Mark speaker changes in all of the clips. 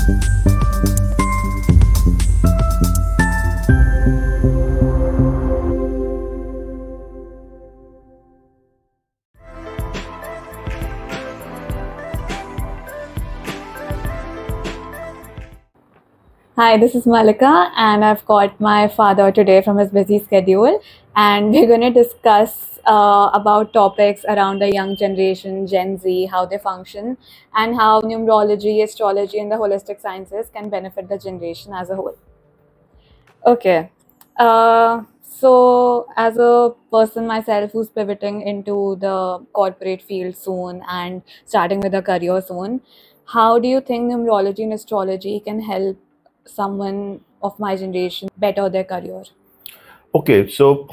Speaker 1: Hi, this is Malika, and I've got my father today from his busy schedule, and we're going to discuss about topics around the young generation, Gen Z, how they function, and how numerology, astrology, and the holistic sciences can benefit the generation as a whole. Okay. So, as a person myself who's pivoting into the corporate field soon and starting with a career soon, how do you think numerology and astrology can help someone of my generation better their career?
Speaker 2: Okay, so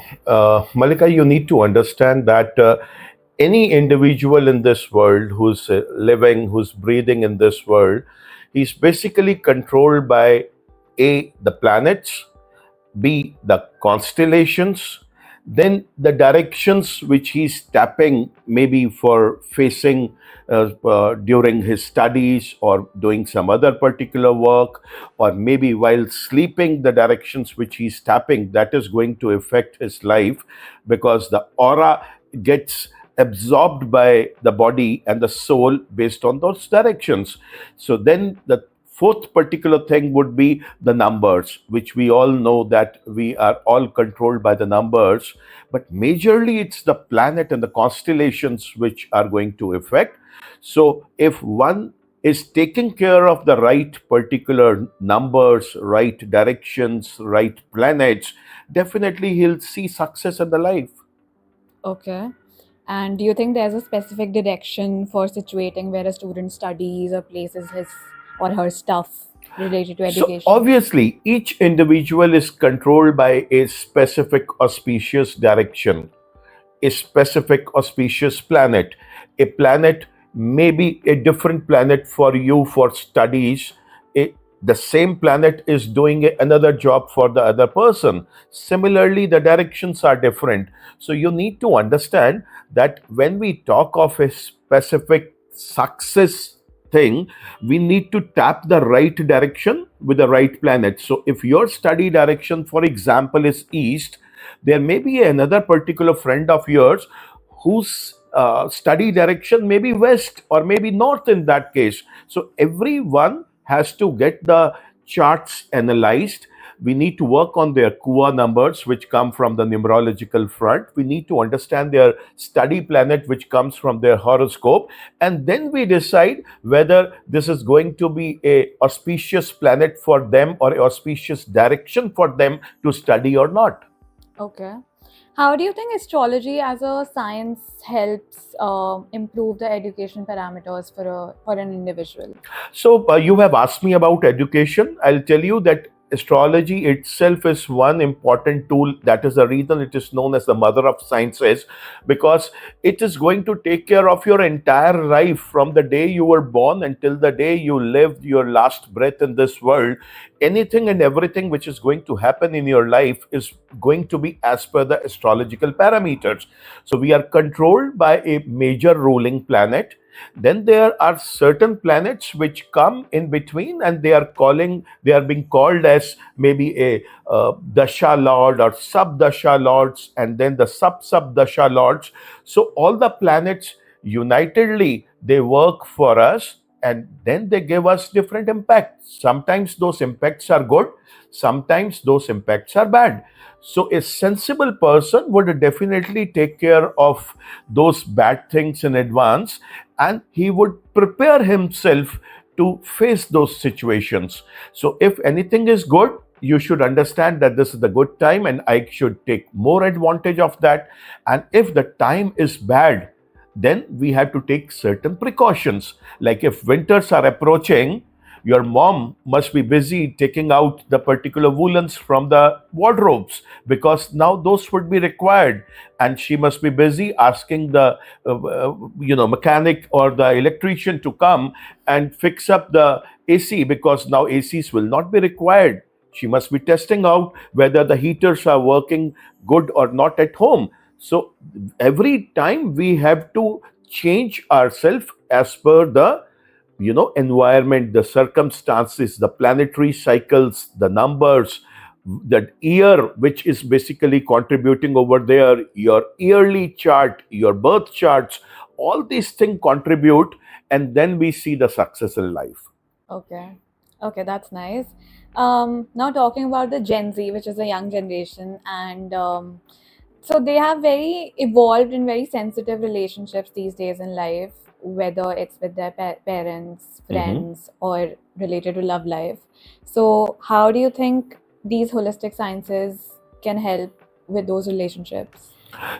Speaker 2: Malika, you need to understand that any individual in this world who's living, who's breathing in this world, he's basically controlled by A, the planets, B, the constellations, then the directions which he's tapping, maybe for facing during his studies or doing some other particular work, or maybe while sleeping, the directions which he's tapping, that is going to affect his life because the aura gets absorbed by the body and the soul based on those directions. So then the fourth particular thing would be the numbers, which we all know that we are all controlled by the numbers, but majorly it's the planet and the constellations which are going to affect. So if one is taking care of the right particular numbers, right directions, right planets, definitely he'll see success in the life.
Speaker 1: Okay. And do you think there's a specific direction for situating where a student studies or places his or her stuff related to
Speaker 2: So
Speaker 1: education?
Speaker 2: obviously, each individual is controlled by a specific auspicious direction, a specific auspicious planet. A planet may be a different planet for you for studies. The same planet is doing another job for the other person. Similarly, the directions are different. So you need to understand that when we talk of a specific success thing, we need to tap the right direction with the right planet. So if your study direction, for example, is east, there may be another particular friend of yours whose study direction may be west or maybe north in that case. So everyone has to get the charts analyzed. We need to work on their KUA numbers, which come from the numerological front. We need to understand their study planet, which comes from their horoscope. And then we decide whether this is going to be a auspicious planet for them or a auspicious direction for them to study or not.
Speaker 1: Okay. How do you think astrology as a science helps improve the education parameters for an individual?
Speaker 2: So, you have asked me about education. I'll tell you that astrology itself is one important tool. That is the reason it is known as the mother of sciences, because it is going to take care of your entire life from the day you were born until the day you lived your last breath in this world. Anything and everything which is going to happen in your life is going to be as per the astrological parameters. So, we are controlled by a major ruling planet. Then there are certain planets which come in between, and they are being called as maybe a dasha lord or sub dasha lords, and then the sub dasha lords. So all the planets unitedly they work for us, and then they give us different impacts. Sometimes those impacts are good, sometimes those impacts are bad. So a sensible person would definitely take care of those bad things in advance, and he would prepare himself to face those situations. So if anything is good, you should understand that this is the good time and I should take more advantage of that. And if the time is bad, then we have to take certain precautions. Like if winters are approaching, your mom must be busy taking out the particular woolens from the wardrobes, because now those would be required, and she must be busy asking the mechanic or the electrician to come and fix up the AC, because now ACs will not be required. She must be testing out whether the heaters are working good or not at home. So every time we have to change ourselves as per the environment, the circumstances, the planetary cycles, the numbers, that year which is basically contributing over there, your yearly chart, your birth charts, all these things contribute, and then we see the success in life.
Speaker 1: Okay. Okay, that's nice. Now talking about the Gen Z, which is a young generation, and so they have very evolved and very sensitive relationships these days in life, whether it's with their parents,
Speaker 2: Mhm.
Speaker 1: friends, or related to love life. So, how do you think these holistic sciences can help with those relationships?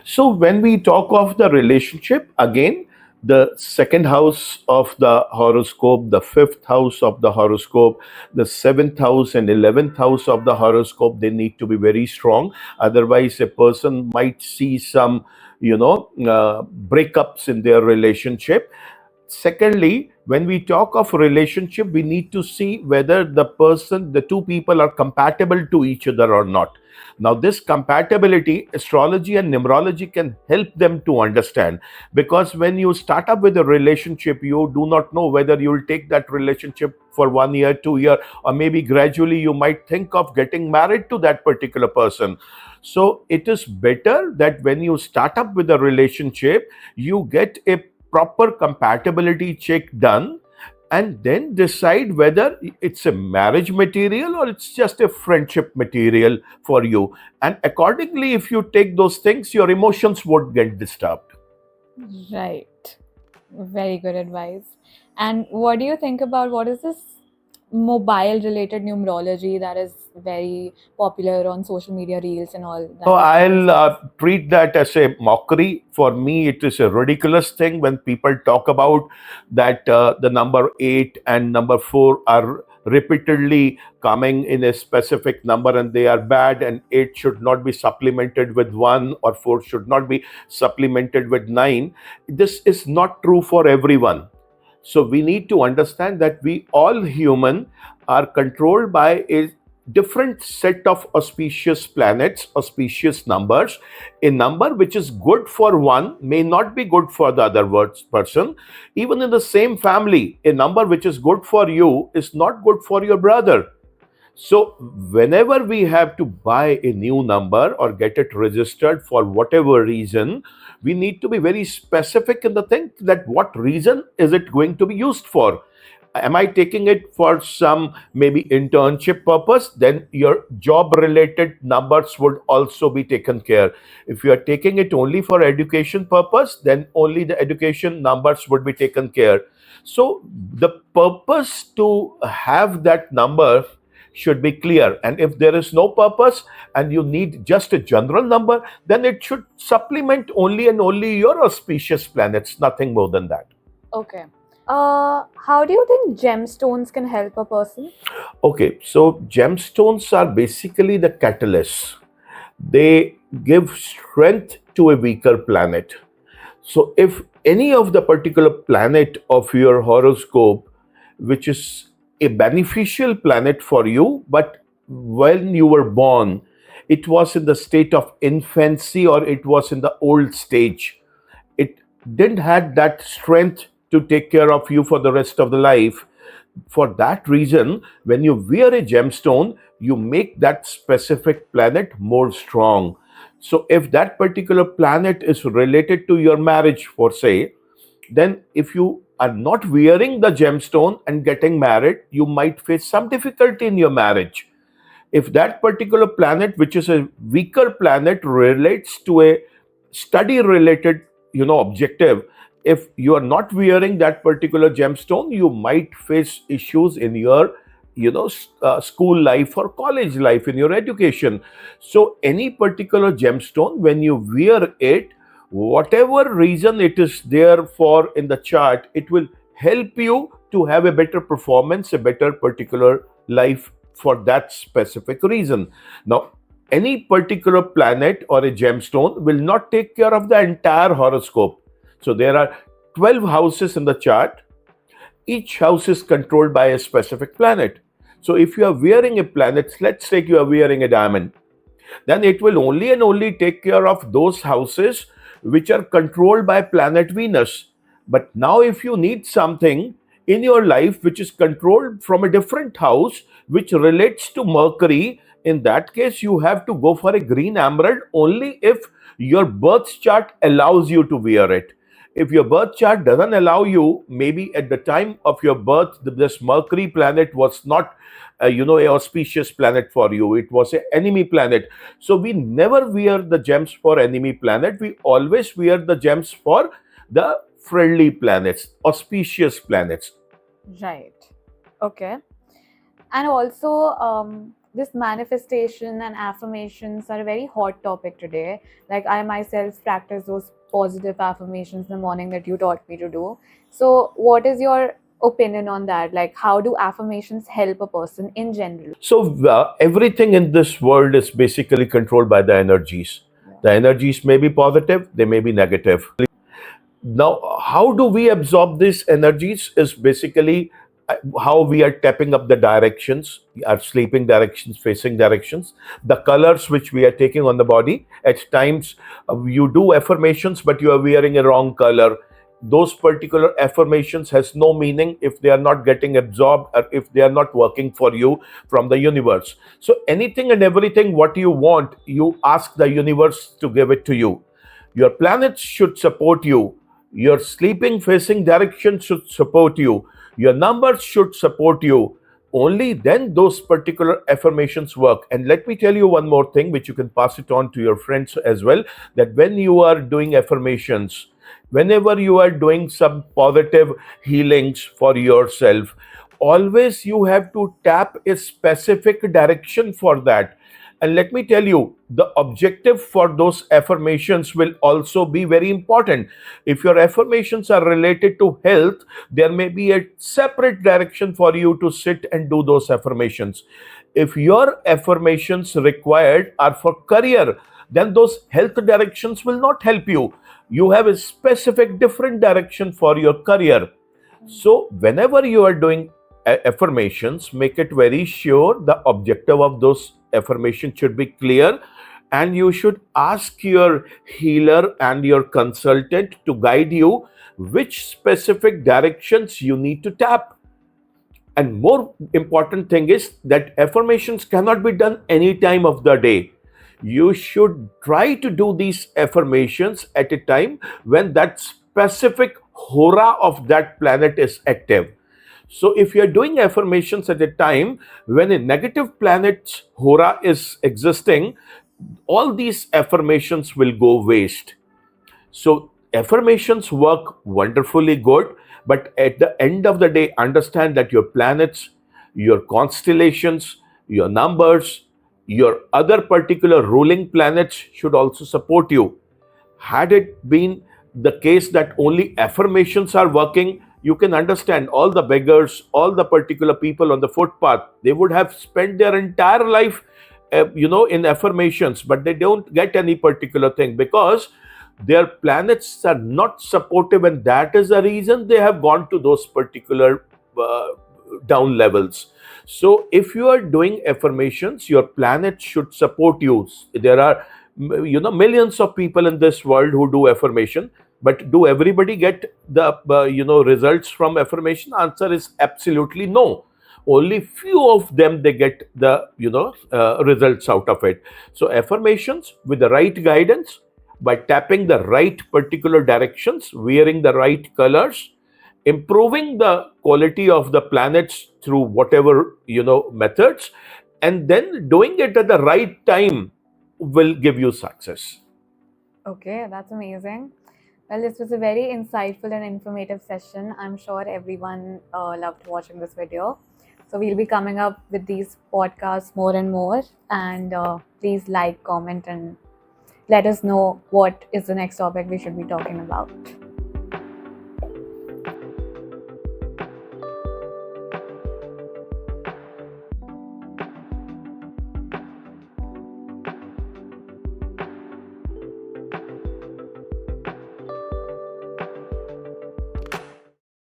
Speaker 2: So when we talk of the relationship, again, the second house of the horoscope, the fifth house of the horoscope, the seventh house and 11th house of the horoscope, they need to be very strong. Otherwise, a person might see some, breakups in their relationship. Secondly, when we talk of relationship, we need to see whether the two people are compatible to each other or not. Now, this compatibility, astrology and numerology can help them to understand, because when you start up with a relationship, you do not know whether you will take that relationship for 1 year, 2 year, or maybe gradually you might think of getting married to that particular person. So it is better that when you start up with a relationship, you get a proper compatibility check done, and then decide whether it's a marriage material or it's just a friendship material for you. And accordingly, if you take those things, your emotions won't get disturbed.
Speaker 1: Right. Very good advice. And what do you think about what is this mobile related numerology that is very popular on social media reels and all
Speaker 2: So
Speaker 1: that we can
Speaker 2: I'll
Speaker 1: discuss?
Speaker 2: treat that as a mockery. For me, it is a ridiculous thing when people talk about that the number 8 and number 4 are repeatedly coming in a specific number and they are bad, and 8 should not be supplemented with 1 or 4 should not be supplemented with 9. This is not true for everyone. So we need to understand that we all human are controlled by a different set of auspicious planets, auspicious numbers. A number which is good for one may not be good for the other person. Even in the same family, a number which is good for you is not good for your brother. So, whenever we have to buy a new number or get it registered for whatever reason, we need to be very specific in the thing that what reason is it going to be used for. Am I taking it for some maybe internship purpose? Then your job related numbers would also be taken care. If you are taking it only for education purpose, then only the education numbers would be taken care. So the purpose to have that number should be clear. And if there is no purpose and you need just a general number, then it should supplement only and only your auspicious planets, nothing more than that.
Speaker 1: Okay. How do you think gemstones can help a person?
Speaker 2: Okay, so gemstones are basically the catalysts. They give strength to a weaker planet. So, if any of the particular planet of your horoscope, which is a beneficial planet for you, but when you were born, it was in the state of infancy or it was in the old stage, it didn't had that strength to take care of you for the rest of the life. For that reason, when you wear a gemstone, you make that specific planet more strong. So if that particular planet is related to your marriage, for say, then if you are not wearing the gemstone and getting married, you might face some difficulty in your marriage. If that particular planet, which is a weaker planet, relates to a study related objective, if you are not wearing that particular gemstone, you might face issues in your school life or college life, in your education. So any particular gemstone, when you wear it, whatever reason it is there for in the chart, it will help you to have a better performance, a better particular life for that specific reason. Now, any particular planet or a gemstone will not take care of the entire horoscope. So there are 12 houses in the chart. Each house is controlled by a specific planet. So if you are wearing a planet, let's say you are wearing a diamond, then it will only and only take care of those houses which are controlled by planet Venus. But now, if you need something in your life which is controlled from a different house which relates to Mercury, in that case you have to go for a green emerald only if your birth chart allows you to wear it. If your birth chart doesn't allow you, maybe at the time of your birth, this Mercury planet was not, a auspicious planet for you. It was an enemy planet. So we never wear the gems for enemy planet. We always wear the gems for the friendly planets, auspicious planets.
Speaker 1: Right. Okay. And also, this manifestation and affirmations are a very hot topic today. Like, I myself practice those positive affirmations in the morning that you taught me to do. So, what is your opinion on that? Like, how do affirmations help a person in general?
Speaker 2: So everything in this world is basically controlled by the energies.
Speaker 1: Yeah.
Speaker 2: The energies may be positive, they may be negative. Now, how do we absorb these energies is basically how we are tapping up the directions, our sleeping directions, facing directions, the colors which we are taking on the body. At times, you do affirmations, but you are wearing a wrong color. Those particular affirmations has no meaning if they are not getting absorbed or if they are not working for you from the universe. So anything and everything what you want, you ask the universe to give it to you. Your planets should support you. Your sleeping facing direction should support you. Your numbers should support you. Only then those particular affirmations work. And let me tell you one more thing, which you can pass it on to your friends as well, that when you are doing affirmations, whenever you are doing some positive healings for yourself, always you have to tap a specific direction for that. And let me tell you, the objective for those affirmations will also be very important. If your affirmations are related to health, there may be a separate direction for you to sit and do those affirmations. If your affirmations required are for career, then those health directions will not help you. You have a specific different direction for your career. So, whenever you are doing affirmations, make it very sure the objective of those affirmations should be clear, and you should ask your healer and your consultant to guide you which specific directions you need to tap. And more important thing is that affirmations cannot be done any time of the day. You should try to do these affirmations at a time when that specific hora of that planet is active. So if you are doing affirmations at a time when a negative planet's hora is existing, all these affirmations will go waste. So affirmations work wonderfully good, but at the end of the day, understand that your planets, your constellations, your numbers, your other particular ruling planets should also support you. Had it been the case that only affirmations are working, you can understand all the beggars, all the particular people on the footpath, they would have spent their entire life, in affirmations, but they don't get any particular thing because their planets are not supportive, and that is the reason they have gone to those particular down levels. So if you are doing affirmations, your planet should support you. There are millions of people in this world who do affirmation, but do everybody get the results from affirmation? Answer is absolutely no. Only few of them they get the results out of it. So affirmations with the right guidance, by tapping the right particular directions, wearing the right colors, improving the quality of the planets through whatever methods, and then doing it at the right time will give you success.
Speaker 1: Okay, that's amazing. Well, this was a very insightful and informative session. I'm sure everyone loved watching this video. So we'll be coming up with these podcasts more and more. And please like, comment, and let us know what is the next topic we should be talking about.